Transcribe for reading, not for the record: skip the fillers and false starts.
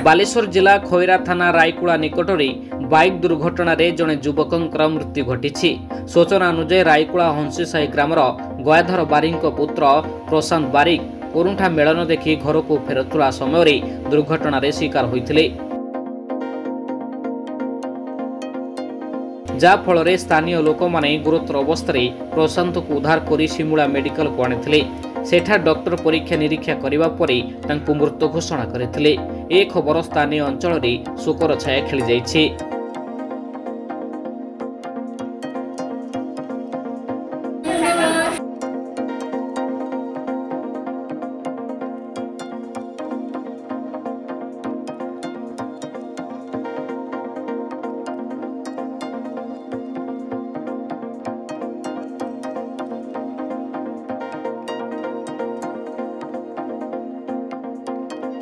बालेश्वर जिला खैरा थाना रायकुड़ा निकट में बाइक दुर्घटना जड़े युवक मृत्यु घटी। सूचना अनुसार रायकुड़ा हंसीसाही ग्रामर गयाधर बारिक पुत्र प्रशांत बारिक कोरुंठा मेलन देखि घर को फेरुला समय दुर्घटना शिकार होते, जाफल स्थानीय लोक मैंने गुरुतर अवस्था प्रशांत को उद्धार कर सिमुला मेडिकल को आनी। सेठा डॉक्टर परीक्षा निरीक्षा करने पर मृत घोषणा करते। ए खबर स्थानीय अंचल शोकर छाया खेली जाइछि।